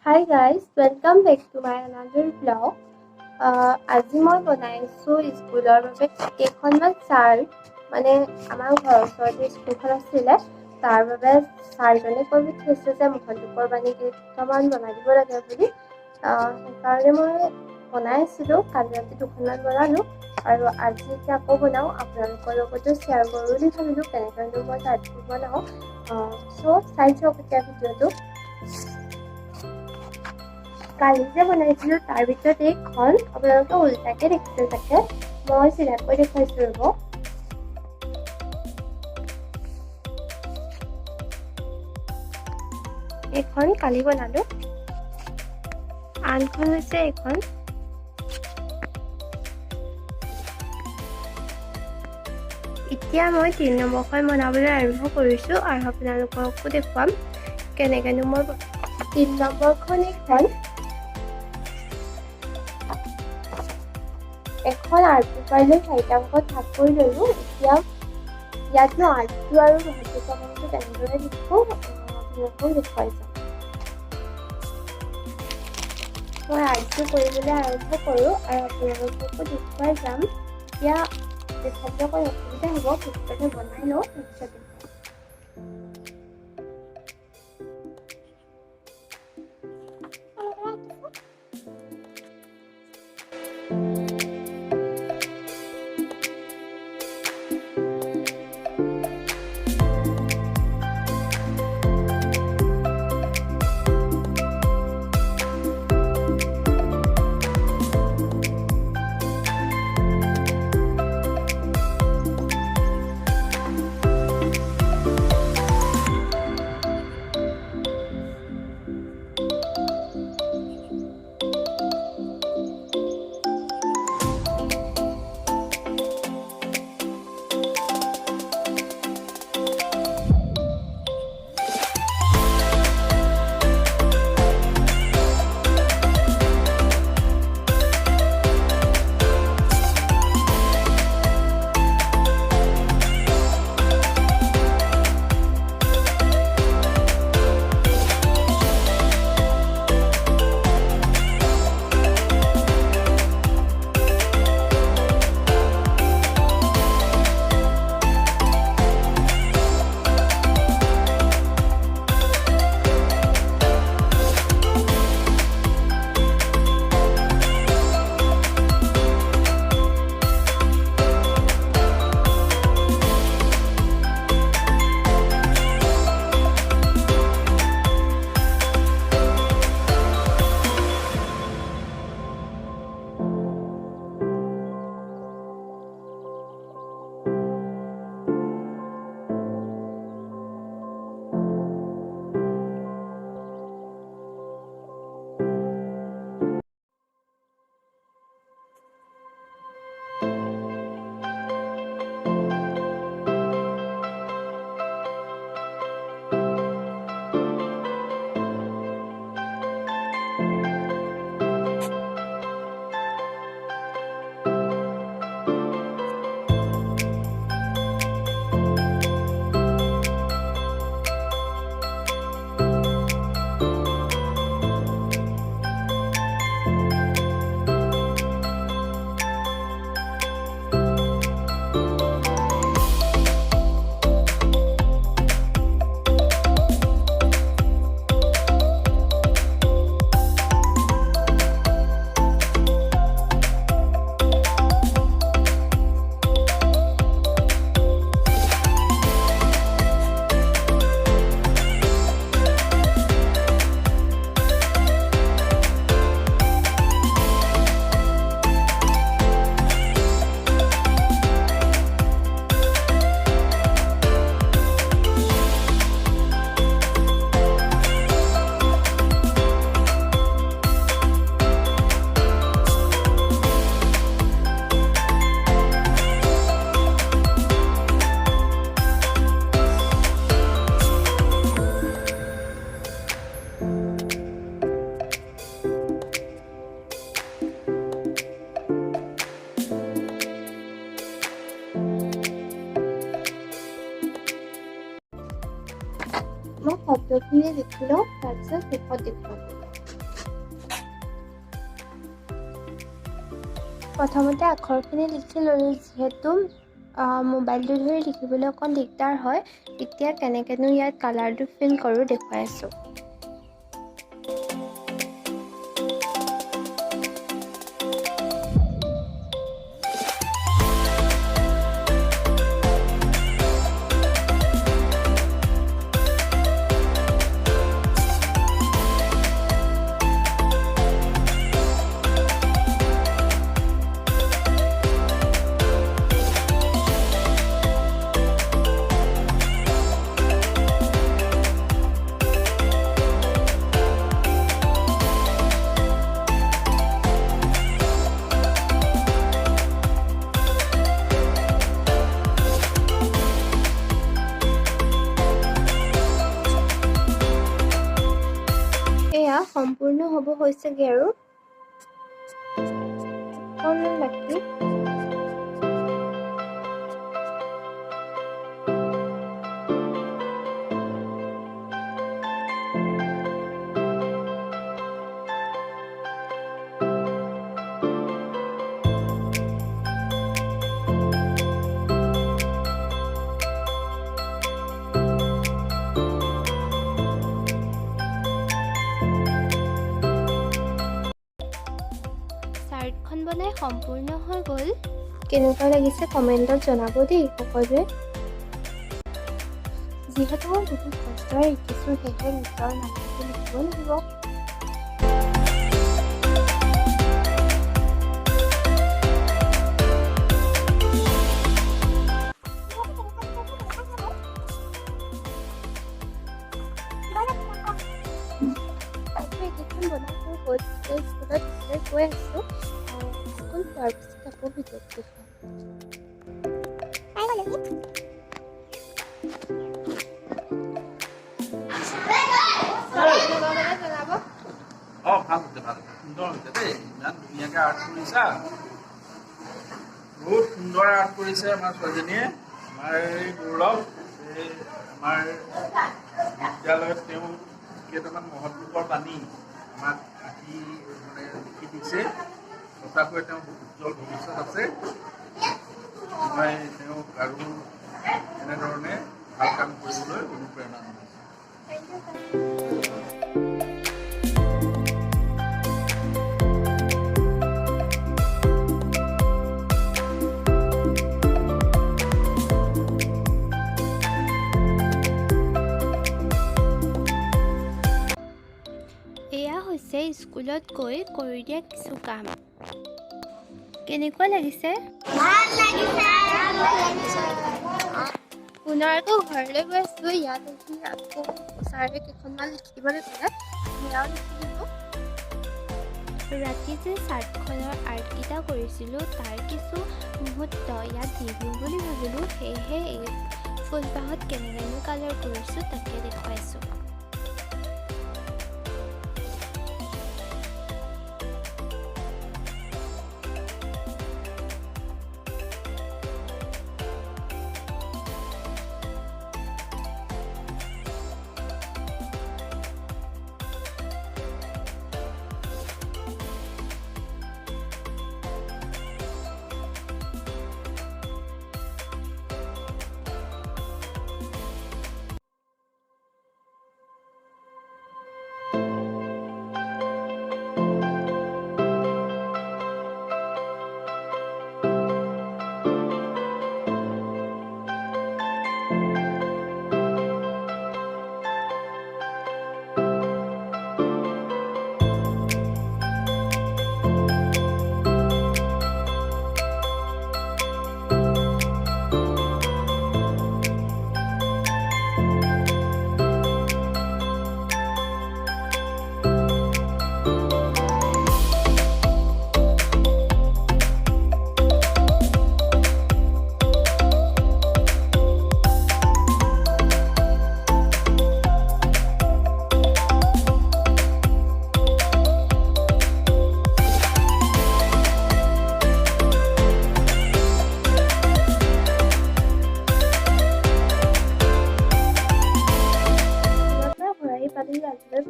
Hi guys, welcome back to my another vlog. আজি মই বনাইছো স্কুলৰ বাবে কেইখনমান চাৰ্ট মানে আমাৰ ঘৰৰ ওচৰতে স্কুলখন আছিলে তাৰ বাবে চাৰজনে কৈ পঠিয়াইছে যে mohotlukorbani কেইটামান বনাই দিব লাগে বুলি সেইকাৰণে মই বনাই আছিলো কালি ৰাতি দুখনমান বনালো আৰু আজি আকৌ বনাও আপোনালোকৰ লগতো শ্বেয়াৰ কৰোঁ বুলি ভাবিলো কেনেকৈ মই চাৰ্টবোৰ বনাও চাই চাওক এতিয়া ভিডিঅ'টো কালি যে বনাইছিলো তাৰ ভিতৰত এইখন আপোনালোকে উল্টাকে দেখিছে চাগে মই চিধাকৈ দেখুৱাইছো ৰ'ব এইখন কালি বনালো আনখন হৈছে এইখন এতিয়া মই 3 নম্বৰখন বনাবলৈ আৰম্ভ কৰিছো আৰু আপোনালোককো দেখুৱাম কেনেকেনো মই 3 নম্বৰখন এইখন এখন আৰ্ট পেপাৰলৈ 4টা ভাগত ভাগ কৰি ললো এতিয়া ইয়াত মই আৰ্টটো আৰু mohotlukorbani কেনেদৰে লিখো আপোনালোকক দেখুৱাই যাম মই আৰ্টটো কৰিবলৈ আৰম্ভ কৰোঁ আৰু আপোনালোককো দেখুৱাই যাম এতিয়া দেখাবলৈ অকণ অসুবিধা হ'ব পিছতে বনাই লওঁ তাৰপিছত মই শব্দখিনি লিখি লওঁ তাৰপিছত শেষত দেখুৱাম প্ৰথমতে আখৰখিনি লিখি ল'লোঁ যিহেতু মোবাইলটো ধৰি লিখিবলৈ অকণ দিগদাৰ হয়। এতিয়া কেনেকৈনো ইয়াত কালাৰটো ফিল কৰোঁ দেখুৱাই আছোঁ। এয়া সম্পূৰ্ণ হ'ব হৈছেগৈ আৰু অকণমান বাকী। চাৰ্টখন বনাই সম্পূৰ্ণ হৈ গ'ল। কেনেকুৱা লাগিছে কমেণ্টত জনাব দেই সকলোৱে। যিহেতু মই বহুত কষ্টৰে শিকিছোঁ সেয়েহে নিজৰ নামটো লিখিব লাগিব। এইকেইখন বনাই হৈ গ'ল। স্কুলত গৈ আছোঁ। স্কুল পোৱাৰ পিছত আকৌ ভিডিঅ'ত দেখুৱাম। ভাল হৈছে, ভাল সুন্দৰ হৈছে দেই। ইমান ধুনীয়াকৈ আৰ্ট কৰিছা, বহুত সুন্দৰ আৰ্ট কৰিছে আমাৰ ছোৱালীজনীয়ে। আমাৰ এই গৌৰৱ, এই আমাৰ বিদ্যালয়ত তেওঁ কেইটামান মহৎলোকৰ বাণী আমাক আঁকি মানে লিখি দিছে। সঁচাকৈ তেওঁ উজ্জ্বল ভৱিষ্যত আছে। মই তেওঁক আৰু এনেধৰণে ভাল কাম কৰিবলৈ অনুপ্ৰেৰণা জনাইছোঁ। এয়া হৈছে স্কুলত গৈ কৰি দিয়া কিছু কাম। কেনেকুৱা লাগিছে? পুনৰ আকৌ ঘৰলৈ গৈ আছোঁ। ইয়াত আহি আকৌ ছাৰে কেইখনমান লিখিবলৈ ক'লে, সেয়াও লিখি দিলোঁ। ৰাতি যে চাৰ্টখনৰ আৰ্টকেইটা কৰিছিলোঁ তাৰ কিছু মুহূৰ্ত ইয়াত দি দিওঁ বুলি ভাবিলোঁ। সেয়েহে এই ফুলপাহত কেনেকৈনো কালাৰ কৰিছোঁ তাকে দেখুৱাইছোঁ।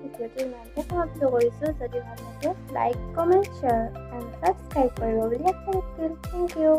ভিডিঅ'টো ইমানতে সমাপ্ত কৰিছোঁ। যদি ভাল লাগে like comment share and subscribe কৰিব বুলি আশা থাকিল। Thank U.